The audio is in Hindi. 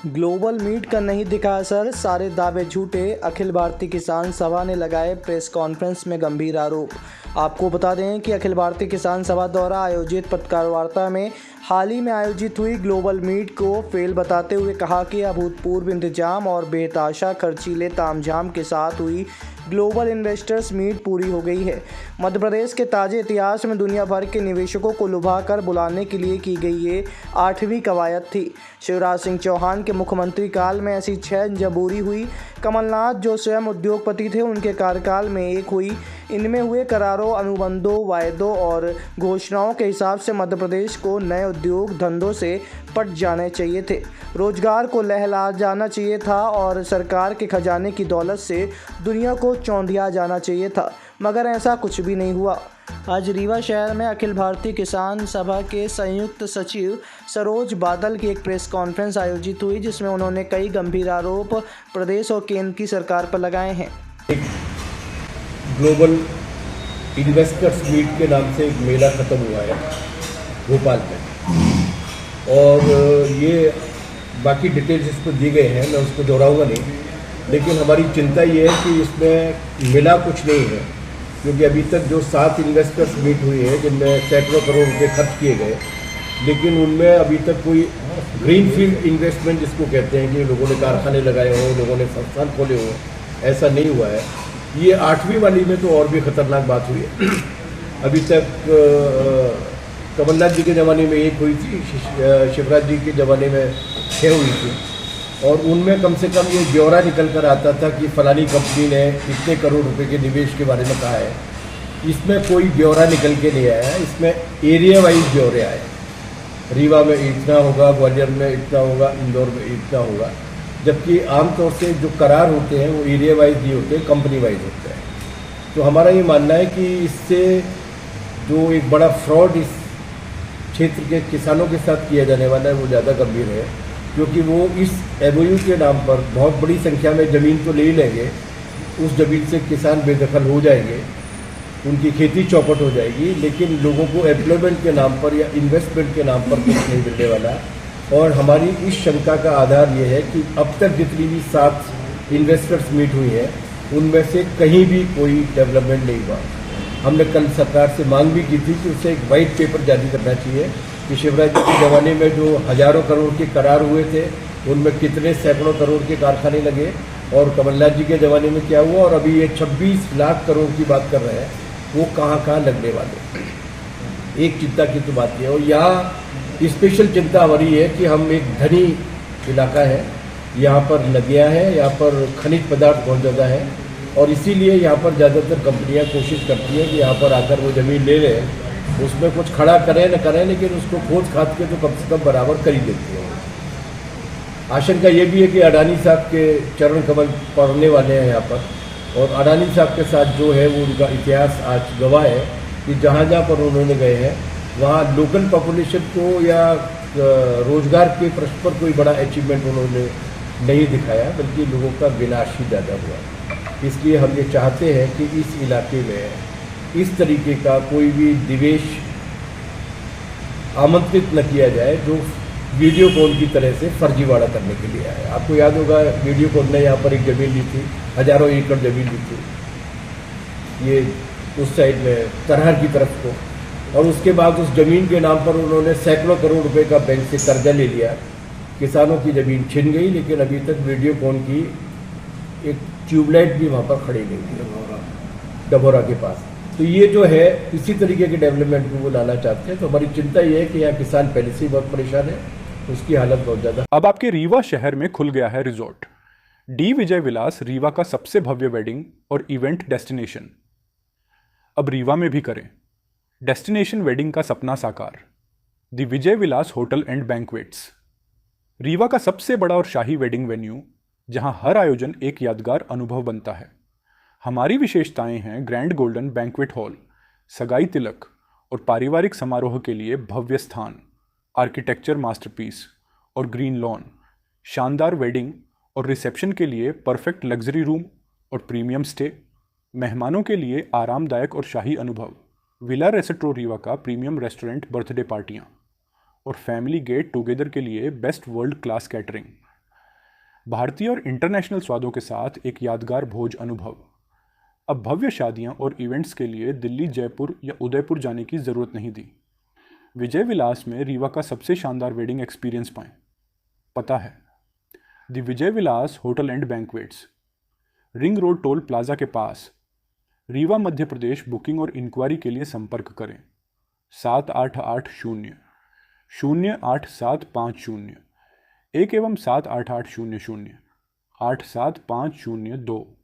ग्लोबल मीट का नहीं दिखा असर, सारे दावे झूठे। अखिल भारतीय किसान सभा ने लगाए प्रेस कॉन्फ्रेंस में गंभीर आरोप। आपको बता दें कि अखिल भारतीय किसान सभा द्वारा आयोजित पत्रकार वार्ता में हाल ही में आयोजित हुई ग्लोबल मीट को फेल बताते हुए कहा कि अभूतपूर्व इंतजाम और बेतहाशा खर्चीले तामझाम के साथ हुई ग्लोबल इन्वेस्टर्स मीट पूरी हो गई है। मध्य प्रदेश के ताजे इतिहास में दुनिया भर के निवेशकों को लुभा कर बुलाने के लिए की गई ये 8वीं कवायद थी। शिवराज सिंह चौहान के मुख्यमंत्री काल में ऐसी 6 जब पूरी हुई। कमलनाथ जो स्वयं उद्योगपति थे, उनके कार्यकाल में एक हुई। इनमें हुए करारों, अनुबंधों, वायदों और घोषणाओं के हिसाब से मध्य प्रदेश को नए उद्योग धंधों से पट जाने चाहिए थे, रोजगार को लहला जाना चाहिए था और सरकार के खजाने की दौलत से दुनिया को चौंधिया जाना चाहिए था, मगर ऐसा कुछ भी नहीं हुआ। आज रीवा शहर में अखिल भारतीय किसान सभा के संयुक्त सचिव सरोज बादल की एक प्रेस कॉन्फ्रेंस आयोजित हुई, जिसमें उन्होंने कई गंभीर आरोप प्रदेश और केंद्र की सरकार पर लगाए हैं। ग्लोबल इन्वेस्टर्स मीट के नाम से एक मेला खत्म हुआ है भोपाल में, और ये बाकी डिटेल्स इस पर दिए गए हैं, मैं उसको दोहराऊंगा नहीं। लेकिन हमारी चिंता ये है कि इसमें मिला कुछ नहीं है, क्योंकि अभी तक जो 7 इन्वेस्टर्स मीट हुई है जिनमें सैकड़ों करोड़ रुपए खर्च किए गए, लेकिन उनमें अभी तक कोई ग्रीन फील्ड इन्वेस्टमेंट जिसको कहते हैं कि लोगों ने कारखाने लगाए हों, लोगों ने संस्थान खोले हों, ऐसा नहीं हुआ है। ये 8वीं वाली में तो और भी खतरनाक बात हुई है। अभी तक कमलनाथ जी के ज़माने में एक हुई थी, शिवराज जी के ज़माने में 6 हुई थी, और उनमें कम से कम ये ब्यौरा निकल कर आता था कि फलानी कंपनी ने इतने करोड़ रुपए के निवेश के बारे में कहा है। इसमें कोई ब्यौरा निकल के नहीं आया है, इसमें एरिया वाइज ब्यौरे आए। रीवा में इतना होगा, ग्वालियर में इतना होगा, इंदौर में इतना होगा, जबकि आमतौर से जो करार होते हैं वो एरिया वाइज नहीं होते, कंपनी वाइज होते हैं। तो हमारा ये मानना है कि इससे जो एक बड़ा फ्रॉड इस क्षेत्र के किसानों के साथ किया जाने वाला है वो ज़्यादा गंभीर है, क्योंकि वो इस एमओयू के नाम पर बहुत बड़ी संख्या में ज़मीन तो ले ही लेंगे, उस ज़मीन से किसान बेदखल हो जाएंगे, उनकी खेती चौपट हो जाएगी, लेकिन लोगों को एम्प्लॉयमेंट के नाम पर या इन्वेस्टमेंट के नाम पर कुछ नहीं मिलने वाला। और हमारी इस शंका का आधार ये है कि अब तक जितनी भी 7 इन्वेस्टर्स मीट हुई है उनमें से कहीं भी कोई डेवलपमेंट नहीं हुआ। हमने कल सरकार से मांग भी की थी कि उसे एक वाइट पेपर जारी करना चाहिए कि शिवराज जी के ज़माने में जो हज़ारों करोड़ के करार हुए थे उनमें कितने सैकड़ों करोड़ के कारखाने लगे, और कमलनाथ जी के ज़माने में क्या हुआ, और अभी ये 26 लाख करोड़ की बात कर रहे हैं, वो कहाँ कहाँ लगने वाले। एक चिंता की तो बात है। और यहाँ स्पेशल चिंता हमारी है कि हम एक धनी इलाका है, यहाँ पर नदियाँ हैं, यहाँ पर खनिज पदार्थ बहुत ज़्यादा है, और इसीलिए यहाँ पर ज़्यादातर कंपनियाँ कोशिश करती हैं कि यहाँ पर आकर वो ज़मीन ले लें, उसमें कुछ खड़ा करें न करें, लेकिन उसको खोद खाद के तो कम से कम बराबर कर ही देती हैं। आशंका ये भी है कि अडानी साहब के चरण कमल पढ़ने वाले हैं यहाँ पर, और अडानी साहब के साथ जो है वो उनका इतिहास आज गवाह है कि जहाँ जहाँ पर उन्होंने गए हैं वहाँ लोकल पॉपुलेशन को या रोजगार के प्रश्न पर कोई बड़ा अचीवमेंट उन्होंने नहीं दिखाया, बल्कि लोगों का विनाश ही ज़्यादा हुआ। इसलिए हम ये चाहते हैं कि इस इलाके में इस तरीके का कोई भी निवेश आमंत्रित न किया जाए जो वीडियोकॉन की तरह से फर्जीवाड़ा करने के लिए आए। आपको याद होगा वीडियोकॉन ने यहाँ पर एक ज़मीन ली थी, हज़ारों एकड़ ज़मीन ली थी, ये उस साइड में तरहर की तरफ को, और उसके बाद उस ज़मीन के नाम पर उन्होंने सैकड़ों करोड़ रुपए का बैंक से कर्जा ले लिया। किसानों की ज़मीन छिन गई, लेकिन अभी तक वीडियोकॉन की एक ट्यूबलाइट भी वहाँ पर खड़ी नहीं है डभौरा के पास। तो ये जो है इसी तरीके के डेवलपमेंट को वो लाना चाहते हैं। तो हमारी चिंता ये है कि यहाँ किसान पहले से ही बहुत परेशान है, उसकी हालत बहुत ज़्यादा। अब आपके रीवा शहर में खुल गया है रिजॉर्ट डी विजय विलास, रीवा का सबसे भव्य वेडिंग और इवेंट डेस्टिनेशन। अब रीवा में भी करें डेस्टिनेशन वेडिंग का सपना साकार। The Vijay Vilas hotel and banquets, Rewa का सबसे बड़ा और शाही वेडिंग वेन्यू, जहां हर आयोजन एक यादगार अनुभव बनता है। हमारी विशेषताएं हैं ग्रैंड गोल्डन बैंक्वेट हॉल, सगाई तिलक और पारिवारिक समारोह के लिए भव्य स्थान, आर्किटेक्चर मास्टरपीस और ग्रीन लॉन, शानदार वेडिंग और रिसेप्शन के लिए परफेक्ट लग्जरी रूम और प्रीमियम स्टे, मेहमानों के लिए आरामदायक और शाही अनुभव, विला रेस्टोरेंट रीवा का प्रीमियम रेस्टोरेंट बर्थडे पार्टियाँ, और फैमिली गेट टुगेदर के लिए बेस्ट वर्ल्ड क्लास कैटरिंग। भारतीय और इंटरनेशनल स्वादों के साथ एक यादगार भोज अनुभव। अब भव्य शादियां और इवेंट्स के लिए दिल्ली, जयपुर या उदयपुर जाने की ज़रूरत नहीं थी। विजय विलास में रीवा का सबसे शानदार वेडिंग एक्सपीरियंस पाएं। पता है, the Vijay Vilas hotel and banquets, ring road toll plaza के पास, रीवा, मध्य प्रदेश। बुकिंग और इंक्वायरी के लिए संपर्क करें 7880-08750 1 एवं 7880-0875002।